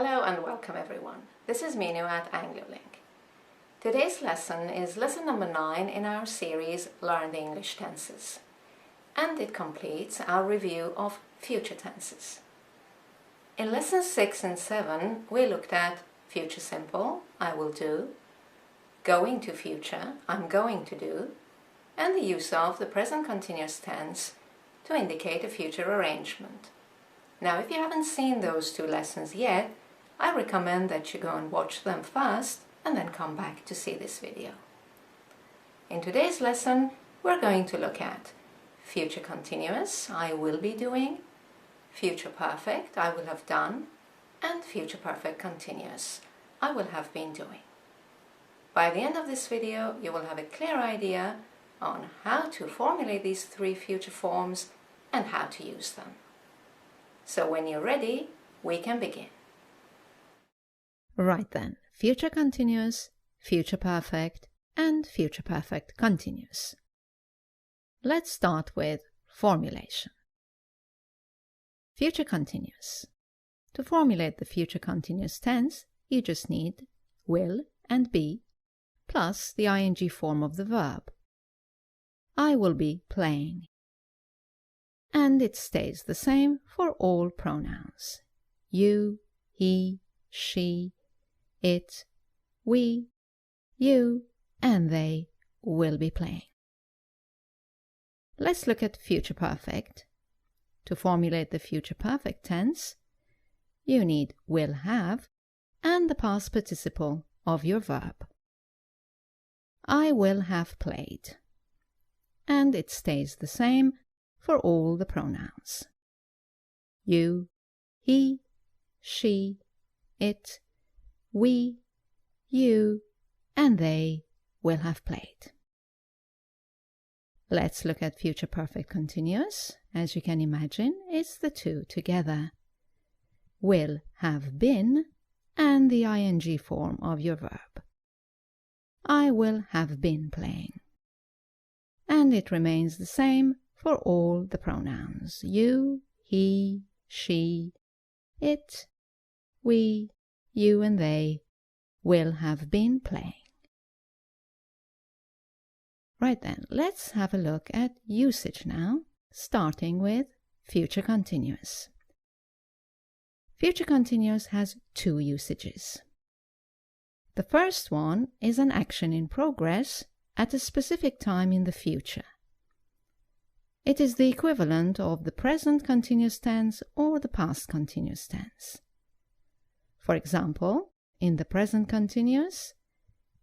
Hello and welcome everyone. This is Minu at AngloLink. Today's lesson is lesson number 9 in our series Learn the English Tenses, and it completes our review of future tenses. In lessons 6 and 7 we looked at future simple, I will do, going to future, I'm going to do, and the use of the present continuous tense to indicate a future arrangement. Now, if you haven't seen those two lessons yet, I recommend that you go and watch them first and then come back to see this video. In today's lesson, we're going to look at future continuous, I will be doing, future perfect, I will have done, and future perfect continuous, I will have been doing. By the end of this video, you will have a clear idea on how to formulate these three future forms and how to use them. So when you're ready, we can begin. Right then, future continuous, future perfect, and future perfect continuous. Let's start with formulation. Future continuous. To formulate the future continuous tense, you just need will and be plus the ing form of the verb. I will be playing. And it stays the same for all pronouns. You, he, she, it, we, you, and they will be playing. Let's look at future perfect. To formulate the future perfect tense, you need will have and the past participle of your verb. I will have played. And it stays the same for all the pronouns. You, he, she, it, we, you, and they will have played. Let's look at future perfect continuous. As you can imagine, it's the two together. Will have been and the ing form of your verb. I will have been playing. And it remains the same for all the pronouns. You, he, she, it, we, you, and they will have been playing. Right then, let's have a look at usage now, starting with future continuous. Future continuous has two usages. The first one is an action in progress at a specific time in the future. It is the equivalent of the present continuous tense or the past continuous tense. For example, in the present continuous,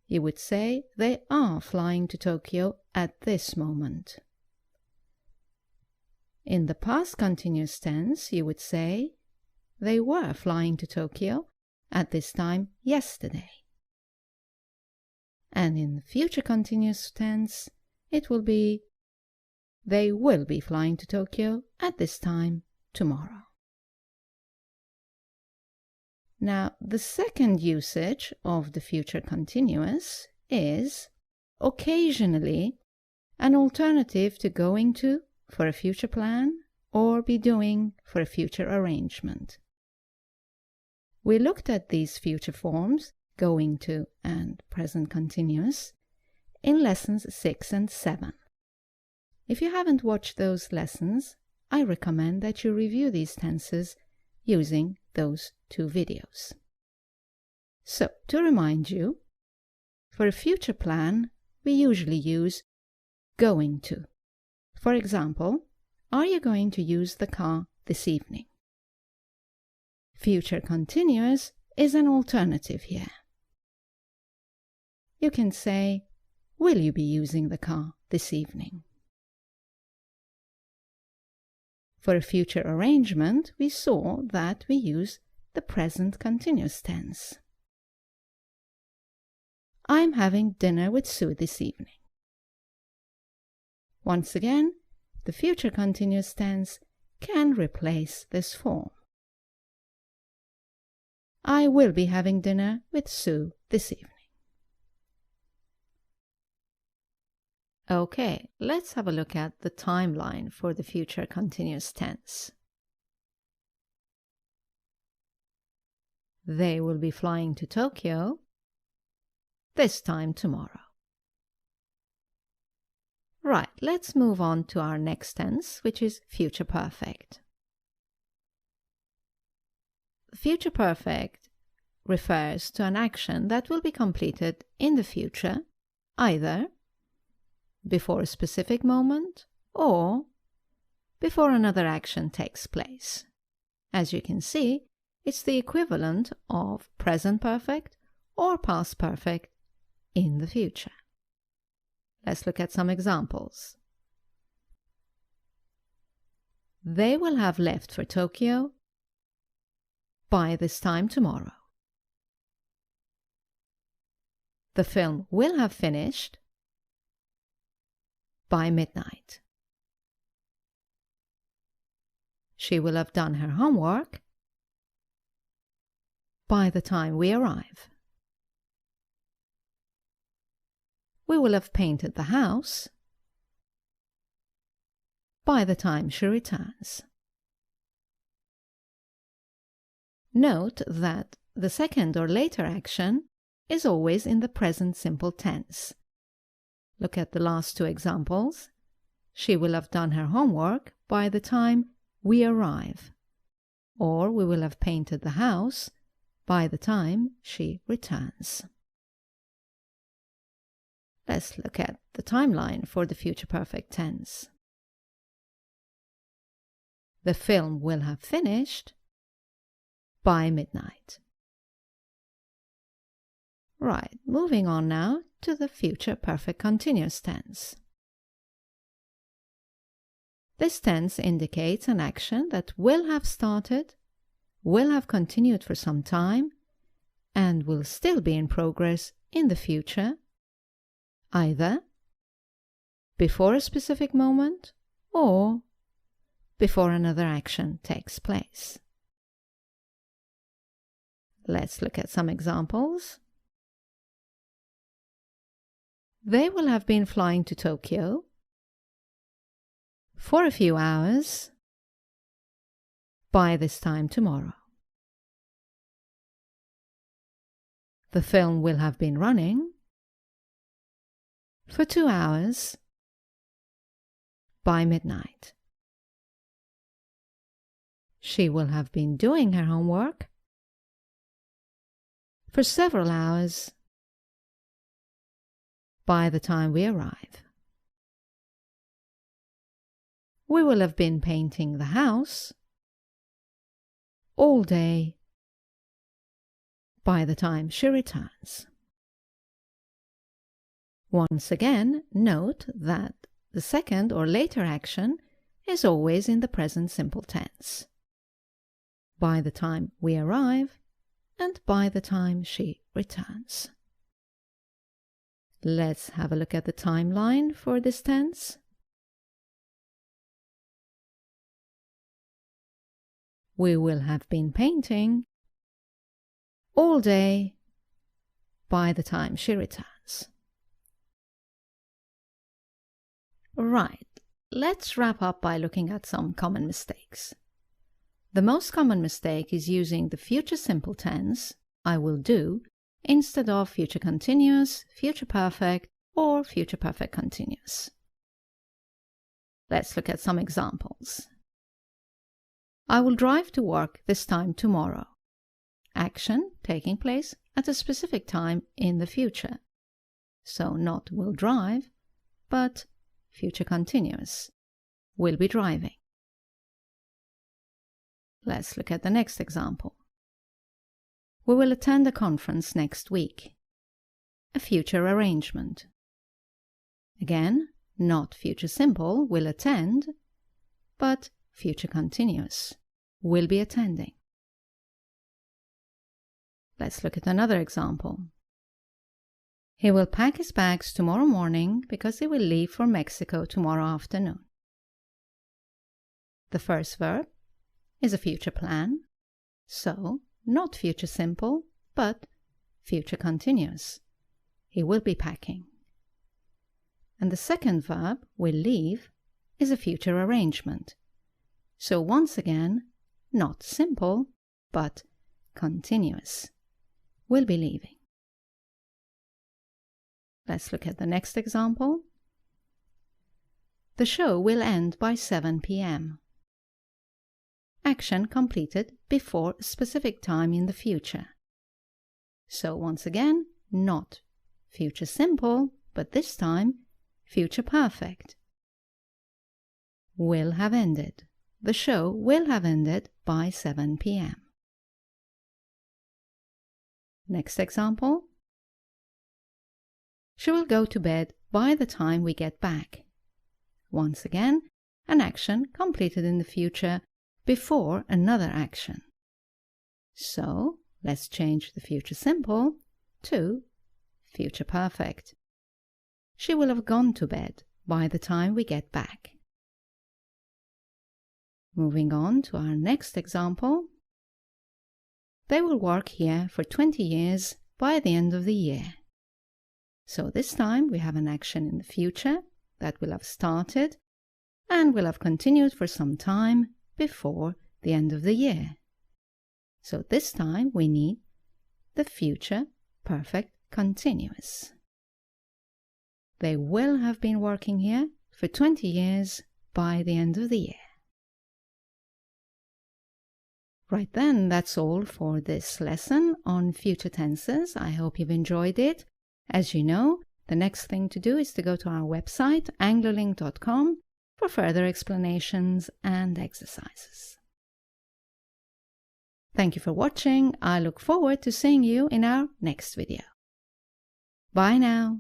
you would say they are flying to Tokyo at this moment. In the past continuous tense, you would say they were flying to Tokyo at this time yesterday. And in the future continuous tense, it will be they will be flying to Tokyo at this time tomorrow. Now, the second usage of the future continuous is occasionally an alternative to going to for a future plan or be doing for a future arrangement. We looked at these future forms, going to and present continuous, in lessons 6 and 7. If you haven't watched those lessons, I recommend that you review these tenses using those two videos. So, to remind you, for a future plan, we usually use going to. For example, are you going to use the car this evening? Future continuous is an alternative here. You can say, will you be using the car this evening? For a future arrangement, we saw that we use the present continuous tense. I'm having dinner with Sue this evening. Once again, the future continuous tense can replace this form. I will be having dinner with Sue this evening. Okay, let's have a look at the timeline for the future continuous tense. They will be flying to Tokyo this time tomorrow. Right, let's move on to our next tense, which is future perfect. Future perfect refers to an action that will be completed in the future, either before a specific moment or before another action takes place. As you can see, it's the equivalent of present perfect or past perfect in the future. Let's look at some examples. They will have left for Tokyo by this time tomorrow. The film will have finished by midnight. She will have done her homework by the time we arrive. We will have painted the house by the time she returns. Note that the second or later action is always in the present simple tense. Look at the last two examples. She will have done her homework by the time we arrive, or we will have painted the house by the time she returns. Let's look at the timeline for the future perfect tense. The film will have finished by midnight. Right, moving on now to the future perfect continuous tense. This tense indicates an action that will have started, will have continued for some time, and will still be in progress in the future, either before a specific moment or before another action takes place. Let's look at some examples. They will have been flying to Tokyo for a few hours by this time tomorrow. The film will have been running for 2 hours by midnight. She will have been doing her homework for several hours by the time we arrive. We will have been painting the house all day by the time she returns. Once again, note that the second or later action is always in the present simple tense. By the time we arrive and by the time she returns. Let's have a look at the timeline for this tense. We will have been painting all day by the time she returns. Right, let's wrap up by looking at some common mistakes. The most common mistake is using the future simple tense, I will do, instead of future continuous, future perfect, or future perfect continuous. Let's look at some examples. I will drive to work this time tomorrow. Action taking place at a specific time in the future. So not will drive, but future continuous. Will be driving. Let's look at the next example. We will attend a conference next week. A future arrangement. Again, not future simple, will attend, but future continuous, will be attending. Let's look at another example. He will pack his bags tomorrow morning because he will leave for Mexico tomorrow afternoon. The first verb is a future plan, so not future simple, but future continuous. He will be packing. And the second verb, will leave, is a future arrangement. So once again, not simple, but continuous. Will be leaving. Let's look at the next example. The show will end by 7 p.m. Action completed before a specific time in the future. So once again, not future simple, but this time future perfect. Will have ended. The show will have ended by 7 p.m. Next example. She will go to bed by the time we get back. Once again, an action completed in the future before another action. So, let's change the future simple to future perfect. She will have gone to bed by the time we get back. Moving on to our next example. They will work here for 20 years by the end of the year. So this time we have an action in the future that will have started and will have continued for some time before the end of the year. So this time we need the future perfect continuous. They will have been working here for 20 years by the end of the year. Right then, that's all for this lesson on future tenses. I hope you've enjoyed it. As you know, the next thing to do is to go to our website, anglolink.com, for further explanations and exercises. Thank you for watching. I look forward to seeing you in our next video. Bye now.